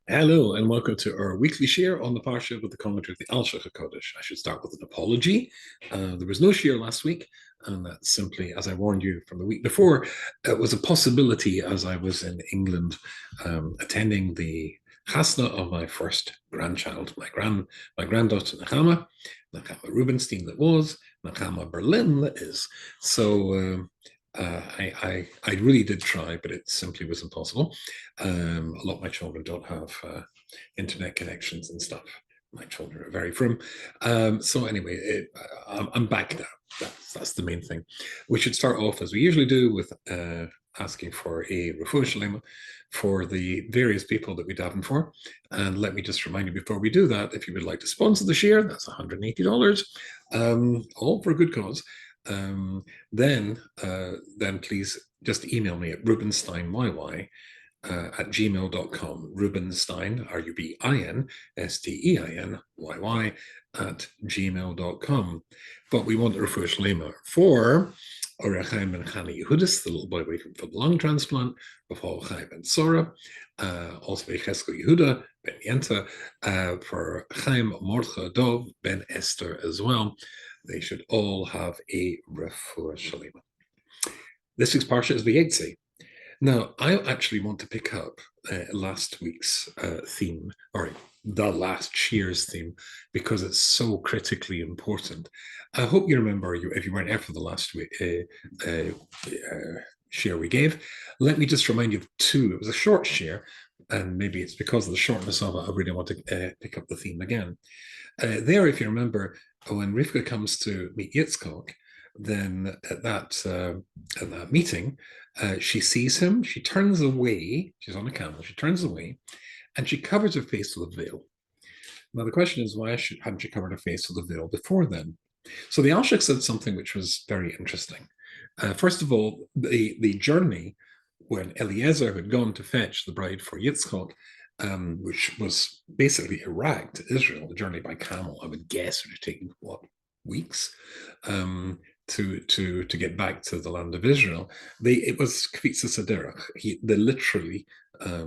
Hello and welcome to our weekly share on the Parsha with the commentary of the Alshich Shiur. I should start with an apology. There was no share last week, and that's simply, as I warned you from the week before, it was a possibility as I was in England attending the chasna of my first grandchild, my granddaughter Nachama Rubinstein that was, Nachama Berlin that is. So I really did try, but it simply was impossible. A lot of my children don't have internet connections and stuff. My children are very frum. So anyway, I'm back now. That's the main thing. We should start off as we usually do with asking for a refuah shalema for the various people that we daven for. And let me just remind you before we do that, if you would like to sponsor the share, that's $180, all for a good cause. Then please just email me at rubensteinyy at gmail.com. Rubenstein, RUBINSTEINYY at gmail.com. But we want a refuah shlema for Orechaim ben Chani Yehudis, the little boy waiting for the lung transplant, B'chol Chaim ben Sora, also Chesko Yehuda ben Yenta, for Chaim Mordcha Dov ben Esther as well. They should all have a refuah shalema. This week's parsha is Vayetze. Now, I actually want to pick up last week's theme, or the last Shiur's theme, because it's so critically important. I hope you remember, if you weren't here for the last week, Shiur we gave. Let me just remind you of two. It was a short Shiur, and maybe it's because of the shortness of it, I really want to pick up the theme again. There, if you remember, when Rivka comes to meet Yitzchak, then at that meeting, she sees him, she turns away, she's on a camel, she turns away, and she covers her face with a veil. Now the question is, why hadn't she covered her face with a veil before then? So the Alshich said something which was very interesting. First of all, the journey when Eliezer had gone to fetch the bride for Yitzchak, which was basically Iraq to Israel, the journey by camel, I would guess, would have taken, what, weeks? To get back to the land of Israel, it was Kvitza Saderach. They literally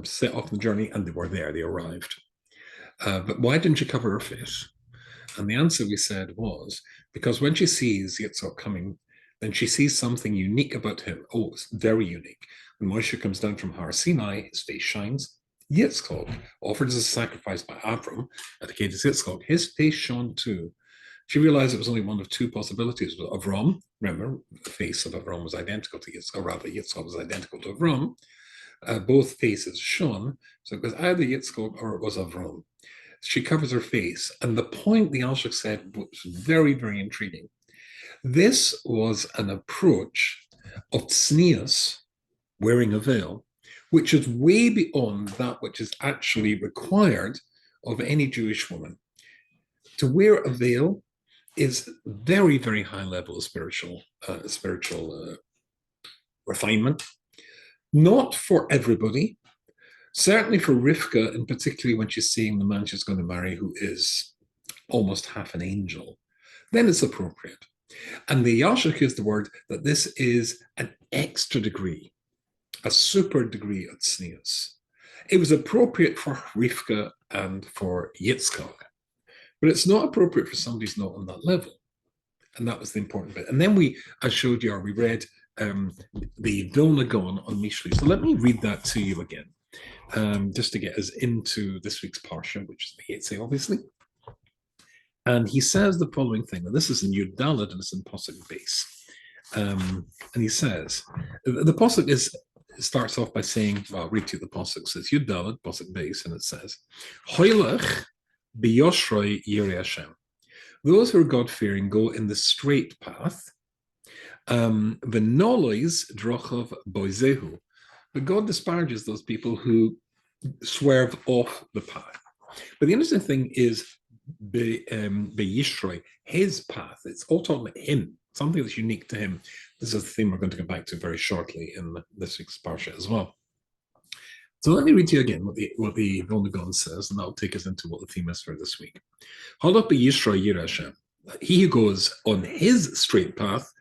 set off the journey and they were there, they arrived. But why didn't she cover her face? And the answer we said was because when she sees Yitzhak coming, then she sees something unique about him. Oh, it's very unique. When Moshe comes down from Har Sinai, his face shines. Yitzchak, offered as a sacrifice by Avram at the cave of Yitzchak, his face shone too. She realized it was only one of two possibilities. Avram, remember, the face of Avram was identical to Yitzchak, or rather, Yitzchak was identical to Avram. Both faces shone, so it was either Yitzchak or it was Avram. She covers her face, and the point the Alshich said was very, very intriguing. This was an approach of tznius, wearing a veil, which is way beyond that which is actually required of any Jewish woman. To wear a veil is very, very high level of spiritual refinement. Not for everybody. Certainly for Rivka, and particularly when she's seeing the man she's going to marry, who is almost half an angel, then it's appropriate. And the Alshich is the word that this is an extra degree, a super degree of tznius. It was appropriate for Rivka and for Yitzchak, but it's not appropriate for somebody who's not on that level. And that was the important bit. And then we read the Vilna Gaon on Mishli. So let me read that to you again, just to get us into this week's Parsha, which is the Vayetze, obviously. And he says the following thing. Now, this is in Yud Daled and it's in Pasuk base. And he says, the Pasuk starts off by saying, well, I'll read to you the Pasuk. It says Yud Daled, Pasuk base, and it says, Hoylech biyoshroi yirei Hashem. Those who are God-fearing go in the straight path. V'nolois drochav boizehu. But God disparages those people who swerve off the path. But the interesting thing is Yishroi, his path. It's all talking about him, something that's unique to him. This is the theme we're going to go back to very shortly in this week's Parsha as well. So let me read to you again what the Vilna Gaon says, and that'll take us into what the theme is for this week. He who goes on his straight path,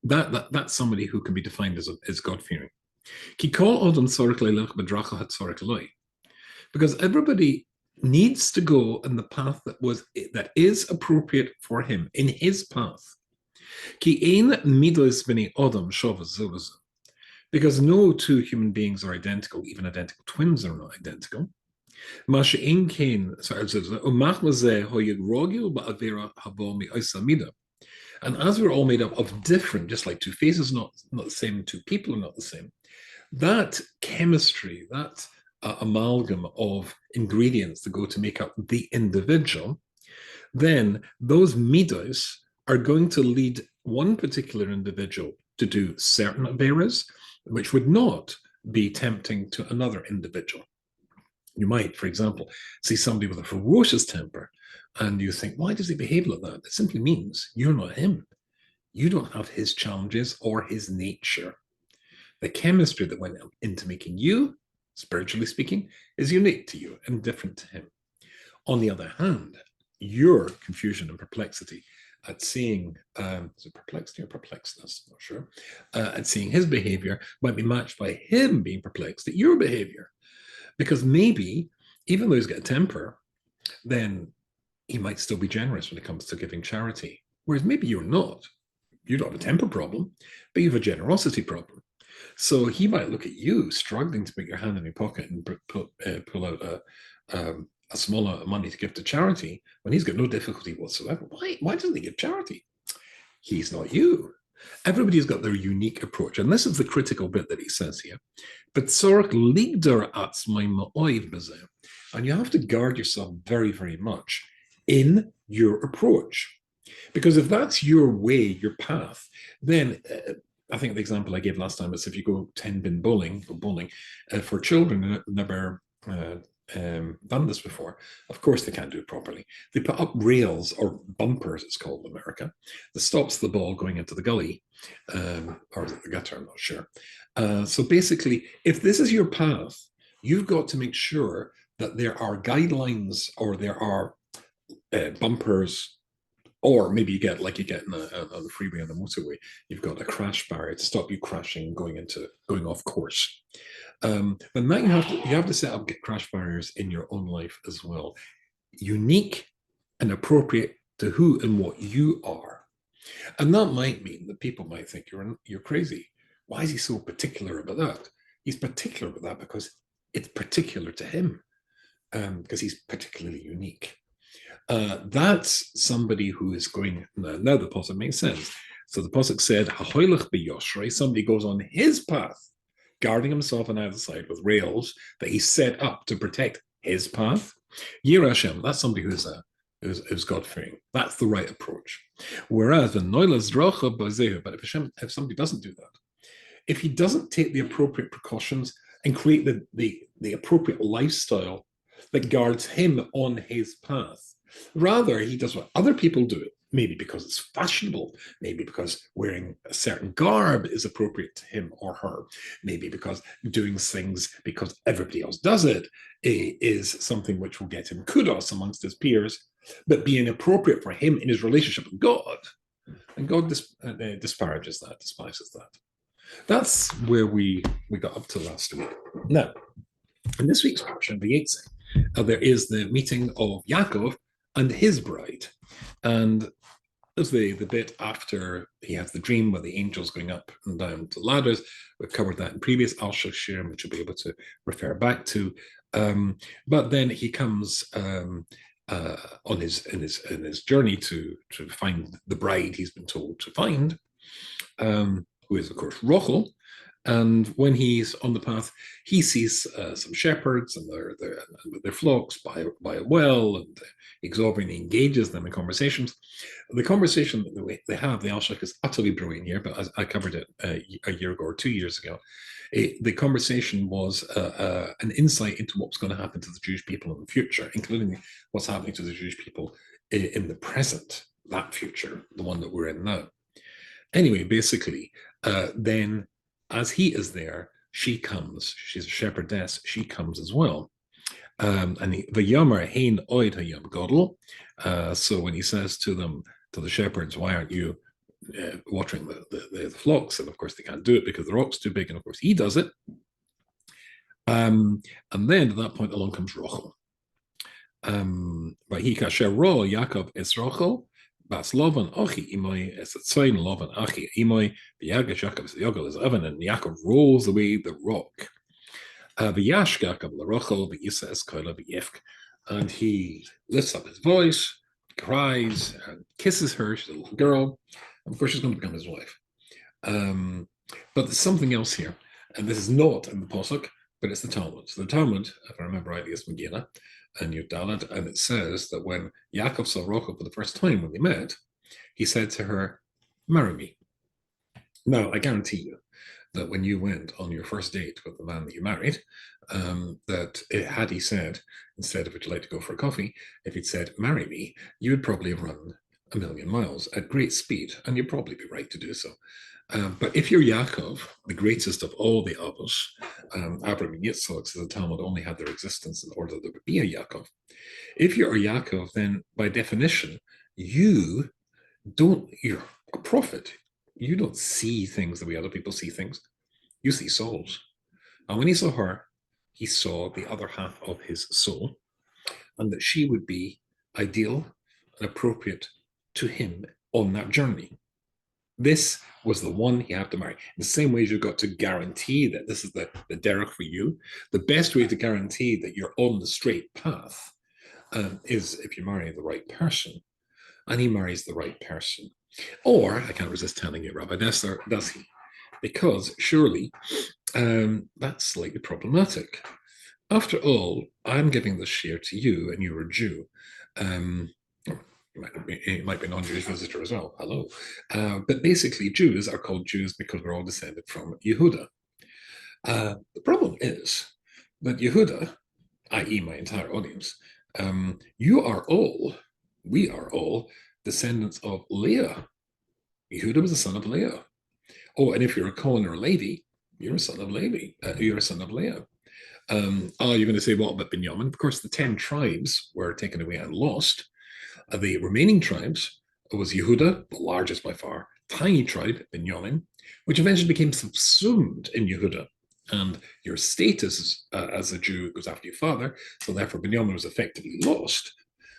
that's somebody who can be defined as God-fearing. because everybody needs to go in the path that is appropriate for him, in his path. Because no two human beings are identical, even identical twins are not identical. And as we're all made up of different, just like two faces, not the same, two people are not the same, that chemistry, that amalgam of ingredients that go to make up the individual, then those midos are going to lead one particular individual to do certain averas, which would not be tempting to another individual. You might, for example, see somebody with a ferocious temper, and you think, why does he behave like that? It simply means you're not him. You don't have his challenges or his nature. The chemistry that went into making you, spiritually speaking, is unique to you and different to him. On the other hand, your confusion and perplexity at seeing, is it perplexity or perplexedness? Not sure. At seeing his behavior might be matched by him being perplexed at your behavior. Because maybe, even though he's got a temper, then he might still be generous when it comes to giving charity. Whereas maybe you're not. You don't have a temper problem, but you have a generosity problem. So he might look at you struggling to put your hand in your pocket and pull out a small amount of money to give to charity when he's got no difficulty whatsoever. Why doesn't he give charity? He's not you. Everybody's got their unique approach. And this is the critical bit that he says here. And you have to guard yourself very, very much in your approach. Because if that's your way, your path, then I think the example I gave last time is if you go 10-bin bowling for children who never done this before, of course they can't do it properly. They put up rails, or bumpers it's called in America, that stops the ball going into the gully, or the gutter, I'm not sure. So basically, if this is your path, you've got to make sure that there are guidelines, or there are bumpers, or maybe you get on the freeway, on the motorway, you've got a crash barrier to stop you crashing, going off course. But now you have to set up crash barriers in your own life as well, unique and appropriate to who and what you are. And that might mean that people might think you're crazy. Why is he so particular about that? He's particular about that because it's particular to him, because he's particularly unique. That's somebody who is going, now the Pasuk makes sense. So the Pasuk said, somebody goes on his path, guarding himself on either side with rails that he set up to protect his path. Yireh Hashem, that's somebody who's God-fearing. That's the right approach. Whereas but if somebody doesn't do that, if he doesn't take the appropriate precautions and create the appropriate lifestyle that guards him on his path, rather he does what other people do, maybe because it's fashionable, maybe because wearing a certain garb is appropriate to him or her, maybe because doing things because everybody else does it is something which will get him kudos amongst his peers, but being appropriate for him in his relationship with God. And God disparages that, despises that. That's where we got up to last week. Now, in this week's Parshas Vayetze, there is the meeting of Yakov and his bride. And there's the bit after he has the dream where the angels going up and down the ladders. We've covered that in previous Alshich Shiur, which you'll be able to refer back to. But then he comes on his journey to find the bride he's been told to find, who is of course Rachel. And when he's on the path, he sees some shepherds and their flocks by a well, and he goes over and he engages them in conversations. The conversation that they have, the Alshich, is utterly brilliant here, but I covered it a year ago or 2 years ago. The conversation was an insight into what's going to happen to the Jewish people in the future, including what's happening to the Jewish people in the present, that future, the one that we're in now. Anyway, basically, then as he is there, she comes. She's a shepherdess. She comes as well. And the Yomer hein oid hayam godel. So when he says to the shepherds, why aren't you watering the flocks? And of course they can't do it because the rock's too big. And of course he does it. And then at that point along comes Rachel. Vayhi kasher ro Yakov es Rachel bas Lovan achi imoy es tzayin Lovan achi imoy v'yagesh Yakov es Yogel es Evan, and Yaakov rolls away the rock. V'yash Yaakov l'Rachel v'yisa es koila v'yefk, and he lifts up his voice, cries, and kisses her. She's a little girl. Of course, she's going to become his wife. But there's something else here, and this is not in the Pasuk, but it's the Talmud. So the Talmud, if I remember rightly, is Megillah and Yudalad, and it says that when Yaakov saw Rachel for the first time when they met, he said to her, "Marry me." Now, I guarantee you that when you went on your first date with the man that you married, had he said, instead of "would you like to go for a coffee," if he'd said, "Marry me," you would probably have run a million miles at great speed, and you'd probably be right to do so. But if you're Yaakov, the greatest of all the Avos, Abraham and Yitzchak, so the Talmud only had their existence in order that there would be a Yaakov. If you're a Yaakov, then by definition, you're a prophet. You don't see things the way other people see things. You see souls. And when he saw her, he saw the other half of his soul, and that she would be ideal and appropriate to him on that journey. This was the one he had to marry. In the same way as you've got to guarantee that this is the derech for you, the best way to guarantee that you're on the straight path is if you marry the right person. And he marries the right person. Or, I can't resist telling you, Rabbi Dessler, does he? Because surely that's slightly problematic. After all, I'm giving this share to you, and you're a Jew. It might be a non-Jewish visitor as well. Hello. But basically, Jews are called Jews because we're all descended from Yehuda. The problem is that Yehuda, i.e. my entire audience, we are all descendants of Leah. Yehuda was the son of Leah. Oh, and if you're a Cohen or a Levi, you're a son of Levi. You're a son of Leah. You're going to say, what about Binyamin? Of course, the 10 tribes were taken away and lost. The remaining tribes was Yehuda, the largest by far, tiny tribe, Binyamin, which eventually became subsumed in Yehuda. And your status as a Jew goes after your father, so therefore Binyamin was effectively lost.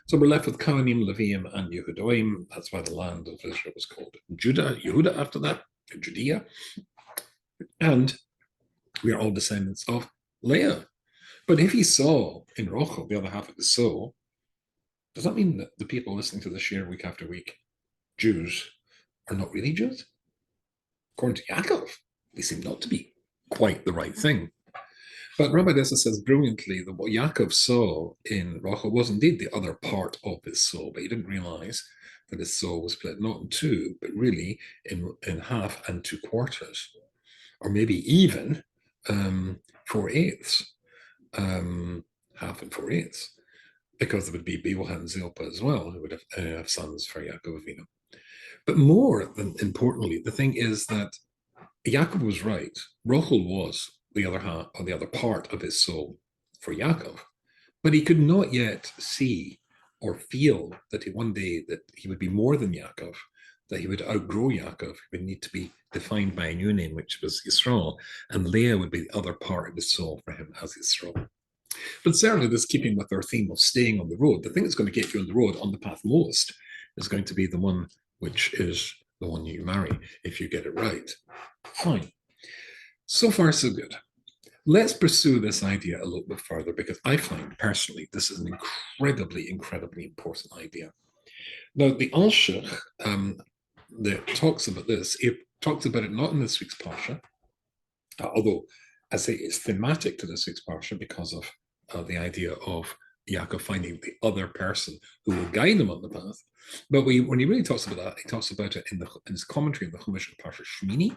So we're left with Kohanim, Leviim, and Yehudoim. That's why the land of Israel was called Yehuda after that, Judea. And we are all descendants of Leah. But if he saw in Rachel the other half of his soul, does that mean that the people listening to this share week after week, Jews, are not really Jews? According to Yakov, they seem not to be quite the right thing. But Rabbi Dessa says brilliantly that what Yakov saw in Rachel was indeed the other part of his soul, but he didn't realize that his soul was split not in two, but really in half and 2/4, or maybe even 4/8, half and 4/8, because there would be Bilhah and Zilpah as well, who would have sons for Yaakov Avinu. But more than importantly, the thing is that Yaakov was right. Rachel was the other half, or the other part of his soul for Yaakov, but he could not yet see or feel that one day that he would be more than Yaakov, that he would outgrow Yaakov. He would need to be defined by a new name, which was Yisrael, and Leah would be the other part of his soul for him as Yisrael. But certainly this, keeping with our theme of staying on the road, the thing that's going to get you on the road, on the path most, is going to be the one which is the one you marry, if you get it right. Fine. So far, so good. Let's pursue this idea a little bit further, because I find personally this is an incredibly, incredibly important idea. Now, the Alshich that talks about this, it talks about it not in this week's Parsha, although I say it's thematic to this week's Parsha because of the idea of Yaakov finding the other person who will guide him on the path. But when he really talks about that, he talks about it in his commentary in the Chumash of Parshas Shmini,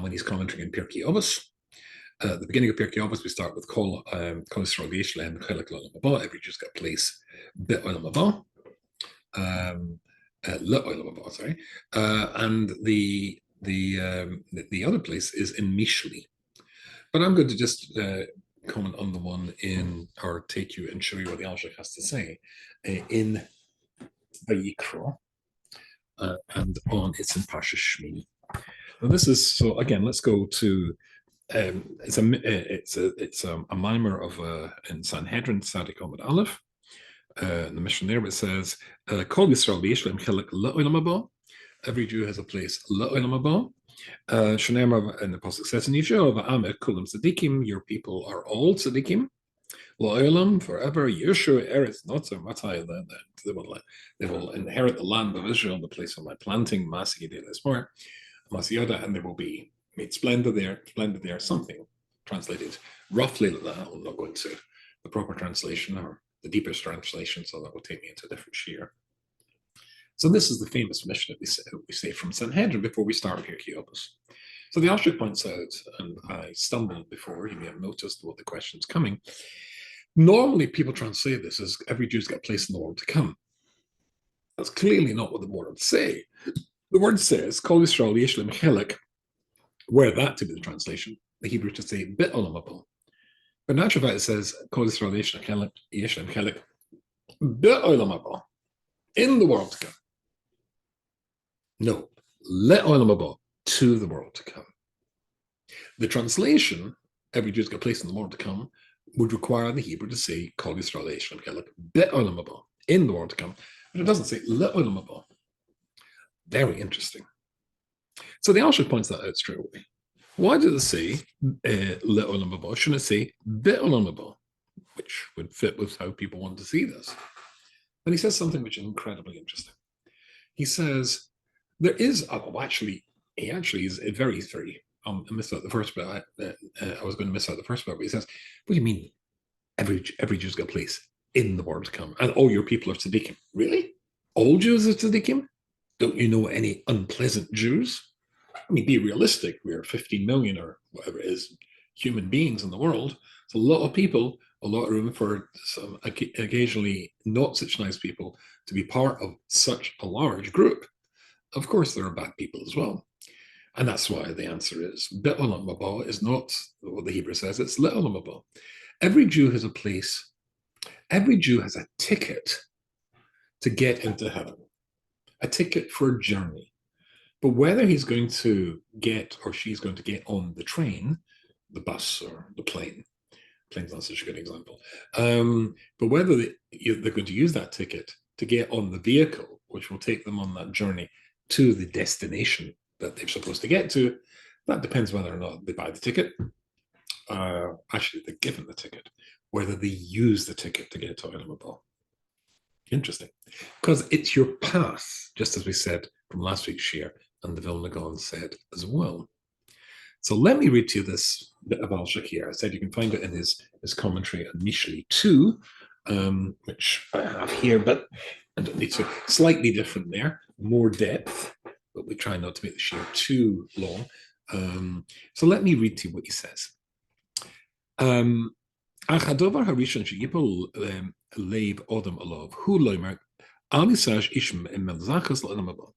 when he's commenting in Pirkei Avos. At the beginning of Pirkei Avos, we start with Kol Yisrael V'yesh Lehem Chelek L'Olam Haba. Every Jew's got a place Be'olam Haba. Le'olam Haba, sorry. And the other place is in Mishli. But I'm going to just comment on the one or take you and show you what the Alshich has to say in Vayikra, and it's in Parshas Shmini. Now this is, so again, let's go to a mimer of in Sanhedrin Tzadik Omid Alif. The mission there, it says, Kol Yisrael v'Yisrael Chilek La'olam Haba. Every Jew has a place La'olam Haba. Shneimar, and the pasuk says in Yisrael, Va'amet Kulam Tzadikim. Your people are all Tzadikim. La'olam, forever. Yeshua Eretz Notzah Matai. They will inherit the land of Israel, the place of my planting. Masi Yedei more. Masiyoda, and they will be made splendid there, something translated roughly like that. I'm not going to the proper translation or the deepest translation, so that will take me into a different shiur. So this is the famous mission that we say from Sanhedrin before we start here, Kiyobus. So the Alshich points out, and I stumbled before, you may have noticed what the question's coming. Normally people translate this as every Jew's got a place in the world to come. That's clearly not what the words say. The word says, Kol Yisrael Yishlim Chelik, were that to be the translation, the Hebrew should say, Bit Olam Haba. But in actual fact, it says, Kol Yisrael Yishlim Chelik, Bit Olam Haba, in the world to come. No, let Olam Haba, to the world to come. The translation, every Jew's got a place in the world to come, would require the Hebrew to say, Kol Yisrael Yishlim Chelik, Bit Olam Haba, in the world to come. But it doesn't say, let Olam Haba. Very interesting. So the Alshich points that out straight away. Why did it say le olam haba? Shouldn't it say be olam haba, which would fit with how people want to see this? And he says something which is incredibly interesting. He says there is he actually is a very I missed out the first bit. I was going to miss out the first bit, but he says, what do you mean every Jew's got a place in the world to come, and all your people are tzaddikim? Really? All Jews are tzaddikim? Don't you know any unpleasant Jews? I mean, be realistic. We are 15 million or whatever it is human beings in the world. It's a lot of people, a lot of room for some occasionally not such nice people to be part of such a large group. Of course, there are bad people as well. And that's why the answer is, Bit Olam Haba is not what the Hebrew says, it's Le Olam Haba. Every Jew has a place, every Jew has a ticket to get into heaven. A ticket for a journey. But whether he's going to get or she's going to get on the train, the bus or the plane, plane's not such a good example, but whether they're going to use that ticket to get on the vehicle, which will take them on that journey to the destination that they're supposed to get to, that depends whether or not they buy the ticket. Actually, they're given the ticket, whether they use the ticket to get to Olam Haba. Interesting, because it's your path, just as we said from last week's shiur, and the Vilna Gaon said as well. So let me read to you this bit of Alshich Shiur. I said you can find it in his commentary on Mishli 2, which I have here, but I don't need to. Slightly different there, more depth, but we try not to make the shiur too long. So let me read to you what he says. Achadovar harishon sheyipol leib odom alav hu loimer anisash ishm emelzachas l'olam haba.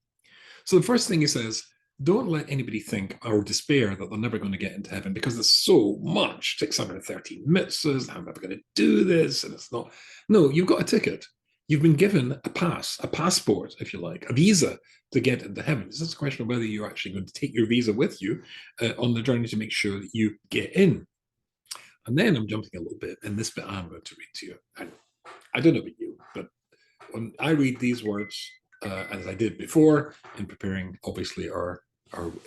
So the first thing he says, don't let anybody think or despair that they're never going to get into heaven because there's so much, 613 mitzvahs, I'm never going to do this, and it's not. No, you've got a ticket. You've been given a pass, a passport, if you like, a visa to get into heaven. It's just a question of whether you're actually going to take your visa with you on the journey to make sure that you get in. And then I'm jumping a little bit, and this bit I'm going to read to you. I don't know about you, but when I read these words, as I did before in preparing, obviously, our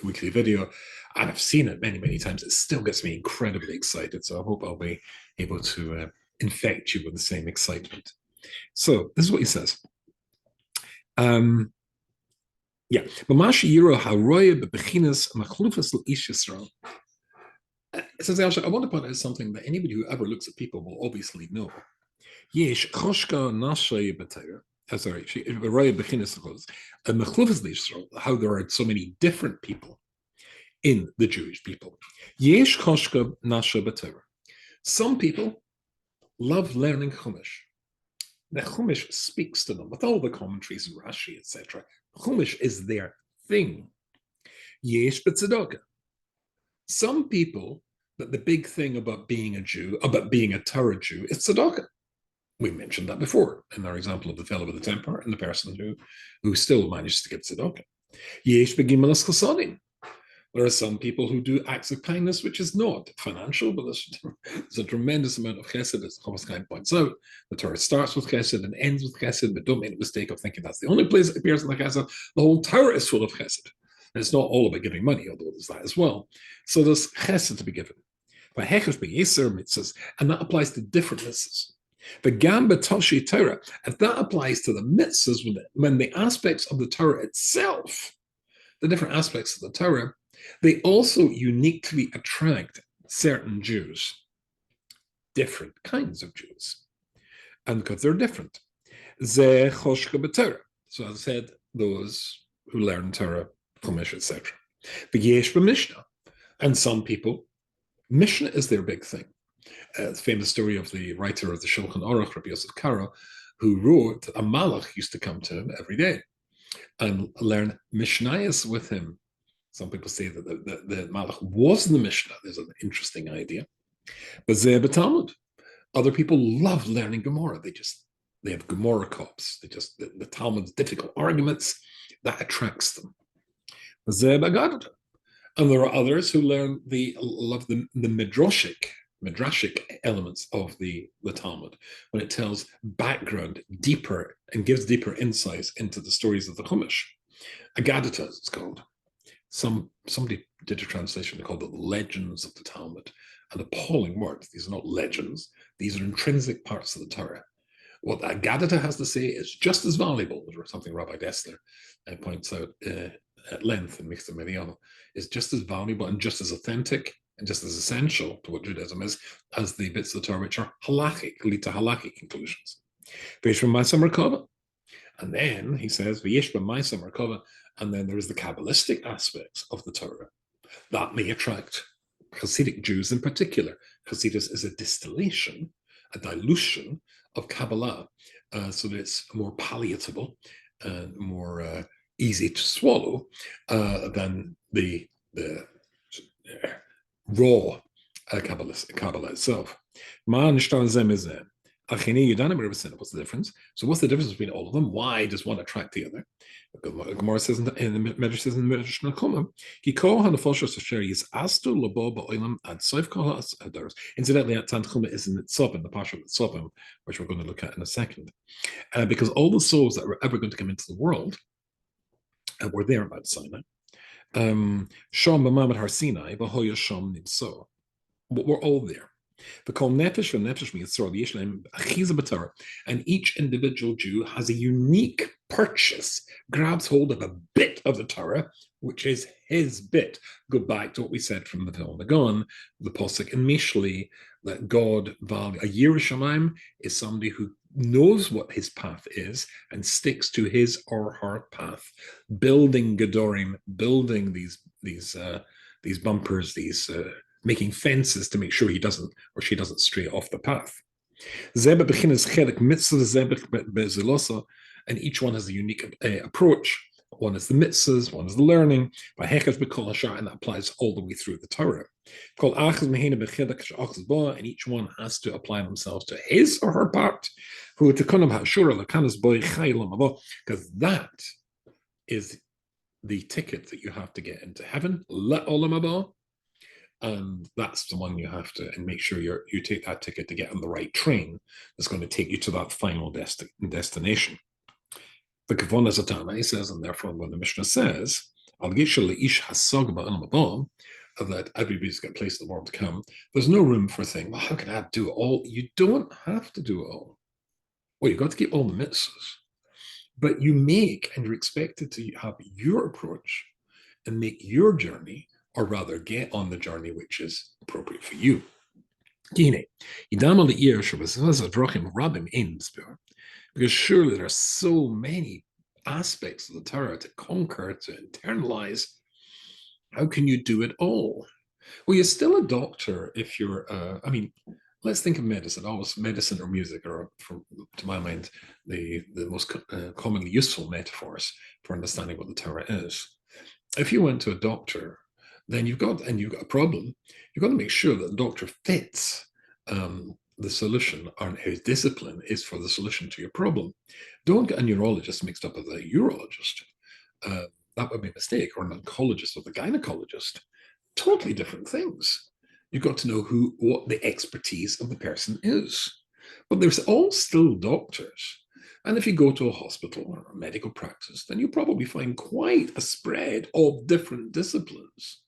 weekly video, and I've seen it many, many times, it still gets me incredibly excited. So I hope I'll be able to infect you with the same excitement. So this is what he says. Yeah. It says, Alshich, I want to point out something that anybody who ever looks at people will obviously know. How there are so many different people in the Jewish people. Some people love learning Chumash. The Chumash speaks to them with all the commentaries and Rashi, etc. Chumash is their thing. Yesh b'tzedakah. Some people, that the big thing about being a Jew, about being a Torah Jew, is tzedakah. We mentioned that before in our example of the fellow with the temper and the person who still manages to give tzedakah. Yesh b'gimelas chasadim. There are some people who do acts of kindness, which is not financial, but there's a tremendous amount of chesed, as Chofetz points out. The Torah starts with chesed and ends with chesed, but don't make the mistake of thinking that's the only place it appears in the chesed. The whole Torah is full of chesed. And it's not all about giving money, although there's that as well. So there's chesed to be given. But hechesh be'yeser mitzvahs, and that applies to different mitzvahs. The gamba toshi Torah, and that applies to the mitzvahs when the aspects of the Torah itself, the different aspects of the Torah, they also uniquely attract certain Jews, different kinds of Jews, and because they're different. Ze choshka b'Torah. So as I said, those who learn Torah, Chumash, etc. V'yesh b'Mishnah, and some people, Mishnah is their big thing. The famous story of the writer of the Shulchan Aruch, Rabbi Yosef Karo, who wrote a malach used to come to him every day and learn Mishnayos with him. Some people say that the malach was the Mishnah. There's an interesting idea. But Zeh b'Talmud. Other people love learning Gemara. They have Gemara cops. The Talmud's difficult arguments, that attracts them. Zeh b'Agadah. And there are others who love the midrashic elements of the Talmud, when it tells background deeper and gives deeper insights into the stories of the Chumash. Agadata, it's called. Somebody did a translation called it the Legends of the Talmud. An appalling word. These are not legends. These are intrinsic parts of the Torah. What Agadata has to say is just as valuable, or something Rabbi Dessler points out at length in Michtav Mediano, is just as valuable and just as authentic and just as essential to what Judaism is as the bits of the Torah which are halachic, lead to halachic conclusions. And then he says, and then there is the Kabbalistic aspects of the Torah that may attract Hasidic Jews in particular. Hasidus is a distillation, a dilution of Kabbalah, so that it's more palatable and more easy to swallow than the raw Kabbalah itself. What's the difference? So what's the difference between all of them? Why does one attract the other? Gemara says in the Medrash says in the Medrash Nakoma, incidentally, at Tanchuma is in Nitzavim, the Parsha of Nitzavim, which we're going to look at in a second, because all the souls that were ever going to come into the world were there at Mount Sinai. Shom b'mamad Har Sinai, v'hoya Shom nimso. We're all there. And each individual Jew has a unique purchase, grabs hold of a bit of the Torah, which is his bit. Go back to what we said from the Vilna Gaon, the Posuk in Mishli, that God value a Yerushalayim is somebody who knows what his path is and sticks to his or her path, building Gedorim, building these bumpers, making fences to make sure he doesn't or she doesn't stray off the path. And each one has a unique approach. One is the mitzvahs, one is the learning, and that applies all the way through the Torah. And each one has to apply themselves to his or her part, because that is the ticket that you have to get into heaven. And that's the one you have to, and make sure you take that ticket to get on the right train that's going to take you to that final destination. The Kavon Zatana, he says, and therefore when the Mishnah says, that everybody's got a place in the world to come, there's no room for saying, well, how can I do it all? You don't have to do it all. Well, you've got to keep all the mitzvahs. But you make, and you're expected to have your approach and make your journey, or rather get on the journey which is appropriate for you. Because surely there are so many aspects of the Torah to conquer, to internalize. How can you do it all? Well, you're still a doctor if you're, let's think of medicine. Always medicine or music are, to my mind, the most commonly useful metaphors for understanding what the Torah is. If you went to a doctor, then you've got a problem. You've got to make sure that the doctor fits the solution, or his discipline is for the solution to your problem. Don't get a neurologist mixed up with a urologist. that would be a mistake, or an oncologist or the gynecologist. Totally different things. You've got to know what the expertise of the person is. But there's all still doctors. And if you go to a hospital or a medical practice, then you probably find quite a spread of different disciplines.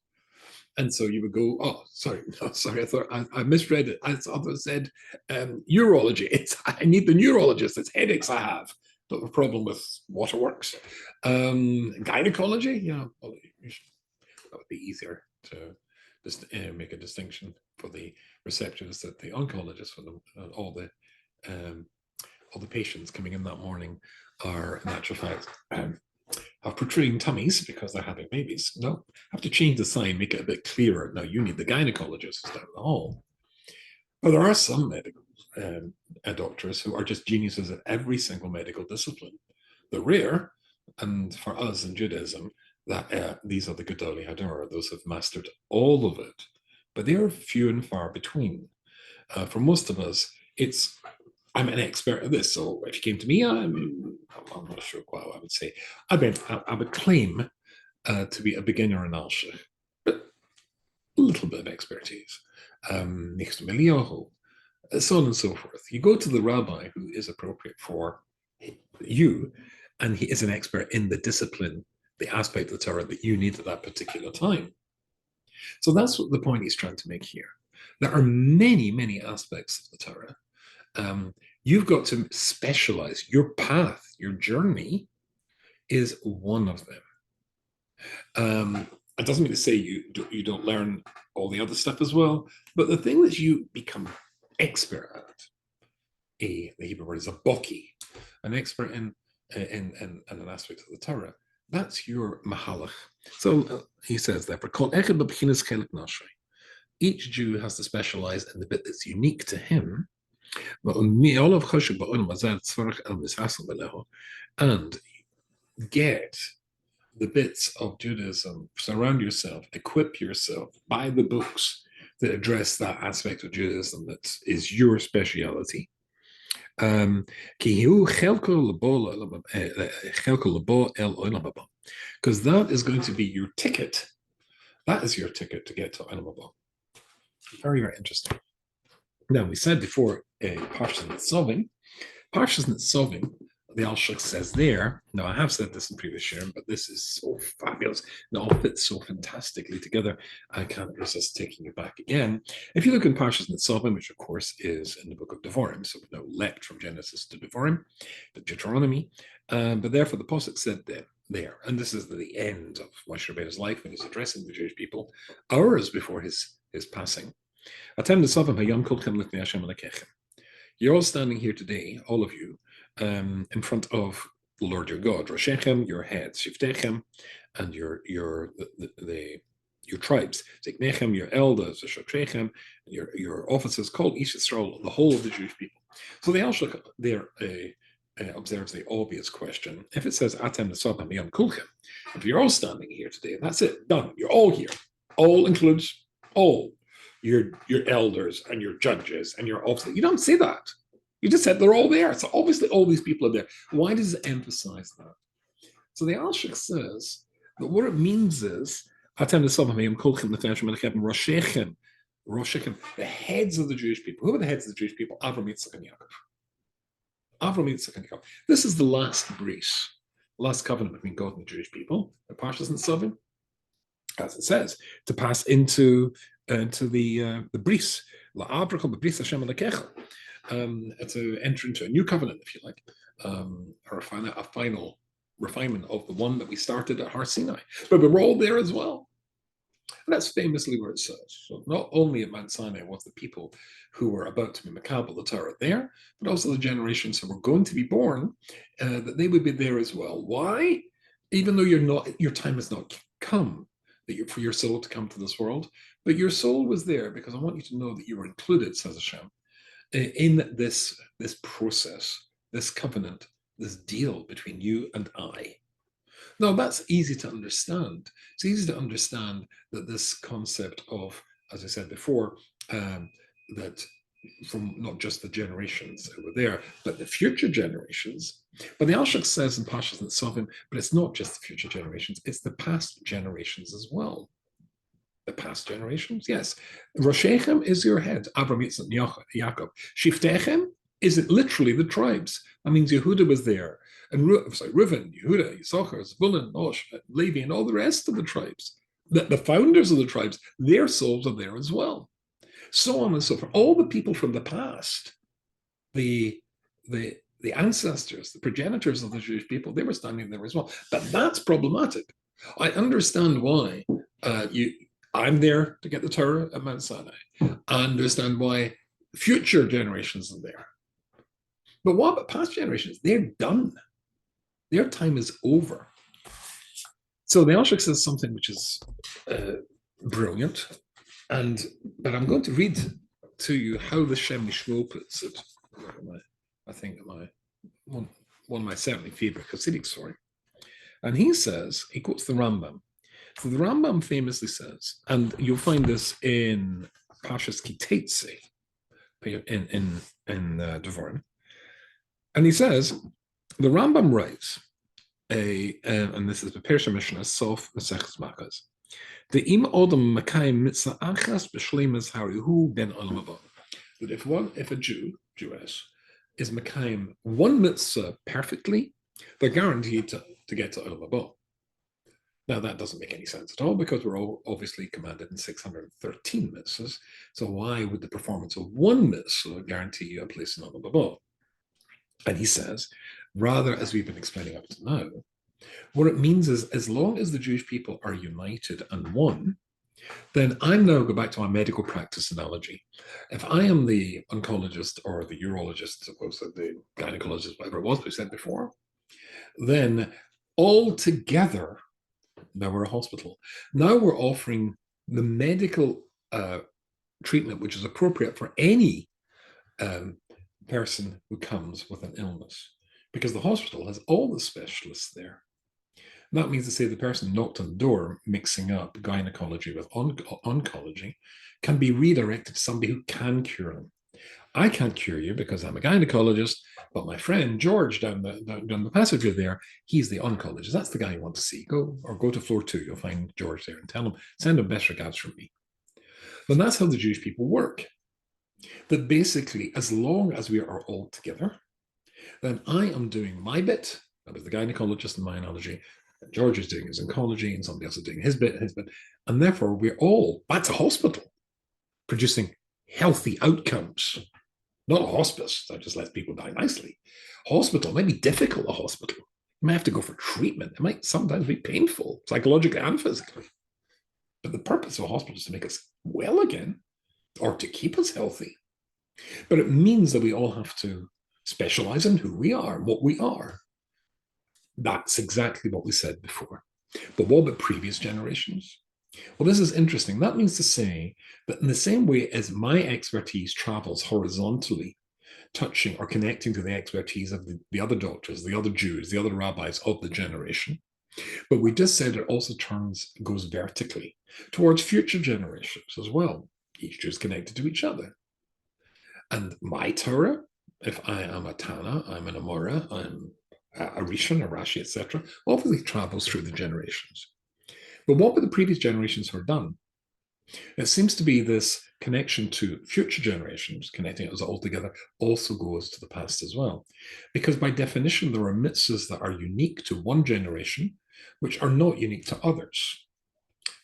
And so you would go, oh, sorry, no, sorry, I thought I misread it. I thought it said urology. I need the neurologist. It's headaches I have. But the problem with waterworks. Gynecology, yeah, well, that would be easier to just make a distinction for the receptionist that the oncologist for them, all the patients coming in that morning are in actual fact have protruding tummies because they're having babies. No, have to change the sign, make it a bit clearer. Now you need the gynecologist down the hall. But there are some medical doctors who are just geniuses at every single medical discipline. They're rare, and for us in Judaism, that these are the Gedolei Hador, those who have mastered all of it. But they are few and far between. For most of us, I'm an expert at this. So if you came to me, I'm not sure what I would say. I would claim to be a beginner in Alshich, but a little bit of expertise. Next to Eliyahu, so on and so forth. You go to the rabbi who is appropriate for you, and he is an expert in the discipline, the aspect of the Torah that you need at that particular time. So that's what the point he's trying to make here. There are many, many aspects of the Torah. You've got to specialize. Your path, your journey is one of them. It doesn't mean to say you don't learn all the other stuff as well, but the thing that you become expert at, the Hebrew word is a boki, an expert in an aspect of the Torah, that's your mahalach. So he says that for kol echad b'bchinas chelik nashrei, each Jew has to specialize in the bit that's unique to him, and get the bits of Judaism, surround yourself, equip yourself, buy the books that address that aspect of Judaism that is your speciality. Because that is going to be your ticket. That is your ticket to get to Olam Haba. Very, very interesting. Now, we said before, Parshas Nitzavim. Parshas Nitzavim, the Alshich says there, now I have said this in previous year, but this is so fabulous. It all fits so fantastically together. I can't resist taking it back again. If you look in Parshas Nitzavim, which of course is in the book of Devarim, so we know leapt from Genesis to Devarim, the Deuteronomy, but therefore the Pasuk said there, and this is the end of Moshe Rabbeinu's life when he's addressing the Jewish people, hours before his passing. You're all standing here today, all of you, in front of the Lord your God, Roshechem, your heads, Shiftechem, and your tribes, Ziknechem, your elders, Shotrechem, your officers, called Ish Yisrael, the whole of the Jewish people. So the Alshich there observes the obvious question. If it says Atem Nesavim Yom Kulchem, if you're all standing here today, that's it, done. You're all here. All includes all. Your elders and your judges and your officers. You don't say that. You just said they're all there. So obviously all these people are there. Why does it emphasize that? So the Alshich says that what it means is Roshechem, the heads of the Jewish people. Who are the heads of the Jewish people? Avram, Yitzchak, and Yakov. Avram, Yitzchak, and Yakov. This is the last bris, last covenant between God and the Jewish people. The Parshas Nitzavim, as it says, to pass into the bris, to enter into a new covenant, if you like, or a final refinement of the one that we started at Har Sinai. But we're all there as well. And that's famously where it says. So not only at Mount Sinai was the people who were about to be Makabel the Torah there, but also the generations who were going to be born, that they would be there as well. Why? Even though your time has not come, for your soul to come to this world, but your soul was there because I want you to know that you were included, says Hashem, in this process, this covenant, this deal between you and I. Now, that's easy to understand. It's easy to understand that this concept of, as I said before, that from not just the generations who were there, but the future generations. But the Alshich says in Parshas Vayetze, but it's not just the future generations, it's the past generations as well. The past generations, yes. Roshechem is your head, Abraham, Yitzchak, Yakov. Shiftechem is it literally the tribes. That means Yehuda was there, and Reuven, Yehuda, Yisachar, Zebulun, Osh, Levi, and all the rest of the tribes. The founders of the tribes, their souls are there as well. So on and so forth. All the people from the past, the ancestors, the progenitors of the Jewish people, they were standing there as well. But that's problematic. I understand why I'm there to get the Torah at Mount Sinai. I understand why future generations are there. But what about past generations? They're done. Their time is over. So the Alshich says something which is brilliant. But I'm going to read to you how the Shem Mishmo puts it. I think one of my certainly favorite Hasidic story. And he says, he quotes the Rambam. So the Rambam famously says, and you'll find this in Parshas Vayetze in Devarim. And he says, the Rambam writes, and this is the Pershah Mishnah, Sof Maseches Makkos. The im odom makayim mitzvah achas b'shleimus harihu ben olam haba. That if a Jewess, is makayim one mitzvah perfectly, they're guaranteed to get to olam haba. Now that doesn't make any sense at all because we're all obviously commanded in 613 mitzvahs. So why would the performance of one mitzvah guarantee you a place in olam haba? And he says, rather, as we've been explaining up to now, what it means is as long as the Jewish people are united and one, then I'm now go back to my medical practice analogy. If I am the oncologist or the urologist, suppose that the gynecologist, whatever it was we said before, then all together, now we're a hospital, now we're offering the medical treatment which is appropriate for any person who comes with an illness, because the hospital has all the specialists there. That means to say the person knocked on the door mixing up gynecology with oncology can be redirected to somebody who can cure them. I can't cure you because I'm a gynecologist, but my friend George down the passageway there, he's the oncologist. That's the guy you want to see. Go to floor 2. You'll find George there and tell him, send him best regards from me. Then that's how the Jewish people work. That basically, as long as we are all together, then I am doing my bit. That was the gynecologist in my analogy. George is doing his oncology and somebody else is doing his bit. And therefore, we're all, that's a hospital, producing healthy outcomes. Not a hospice that just lets people die nicely. Hospital might be difficult, a hospital. You might have to go for treatment. It might sometimes be painful, psychologically and physically. But the purpose of a hospital is to make us well again or to keep us healthy. But it means that we all have to specialize in who we are, what we are. That's exactly what we said before. But what about previous generations? Well, this is interesting. That means to say that in the same way as my expertise travels horizontally, touching or connecting to the expertise of the other doctors, the other Jews, the other rabbis of the generation, but we just said it also goes vertically towards future generations as well. Each Jew is connected to each other. And my Torah, if I am a Tana, I'm an Amora, I'm a Rishon, a Rashi, etc., obviously travels through the generations. But what were the previous generations who are done? It seems to be this connection to future generations, connecting us all together, also goes to the past as well. Because by definition, there are mitzvahs that are unique to one generation, which are not unique to others.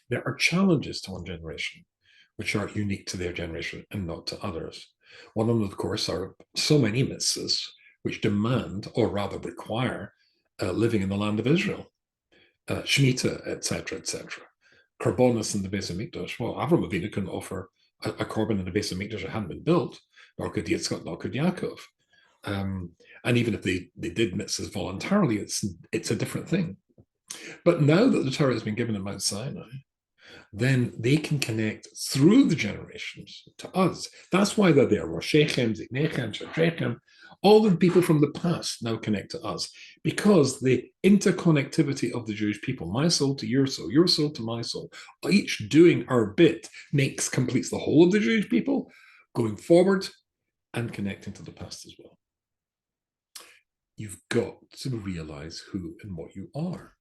There are challenges to one generation, which are unique to their generation and not to others. One of them, of course, are so many mitzvahs which demand, or rather require, living in the land of Israel. Shemitah, etc., etc. Korbanos in the Beis Hamikdash. Well, Avram Avinu couldn't offer a korban in the Beis Hamikdash that hadn't been built, nor could Yitzchak, nor could Yakov. And even if they did mitzvahs voluntarily, it's a different thing. But now that the Torah has been given at Mount Sinai, then they can connect through the generations to us. That's why they're there. Roshechem, Ziknechem, Shadrechem, all the people from the past now connect to us because the interconnectivity of the Jewish people, my soul to your soul to my soul, each doing our bit completes the whole of the Jewish people going forward and connecting to the past as well. You've got to realize who and what you are.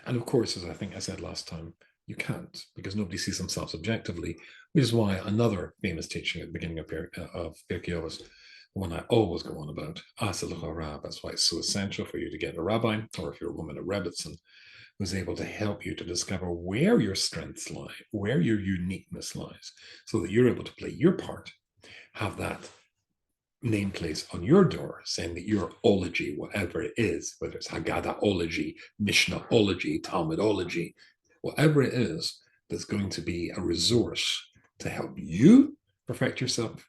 And of course, as I think I said last time, you can't, because nobody sees themselves objectively, which is why another famous teaching at the beginning of Pirkei Avos, the one I always go on about, that's why it's so essential for you to get a rabbi, or if you're a woman, a rebbitzin, who's able to help you to discover where your strengths lie, where your uniqueness lies, so that you're able to play your part, have that nameplate on your door saying that your ology, whatever it is, whether it's Haggadahology, Mishnahology, Talmudology, whatever it is, that's going to be a resource to help you perfect yourself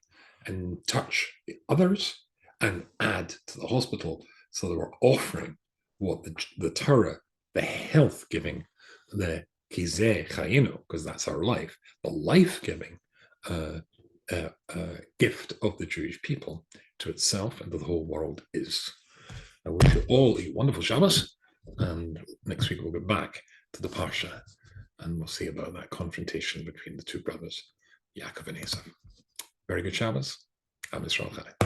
and touch the others and add to the hospital, so that we're offering what the Torah, the health giving, the Kizeh Chayinu, because that's our life, the life giving gift of the Jewish people to itself and to the whole world is. I wish you all a wonderful Shabbos, and next week we'll get back to the Parsha, and we'll see about that confrontation between the two brothers, Yakov and Esav. Very good Shabbos. Am Yisrael Chai.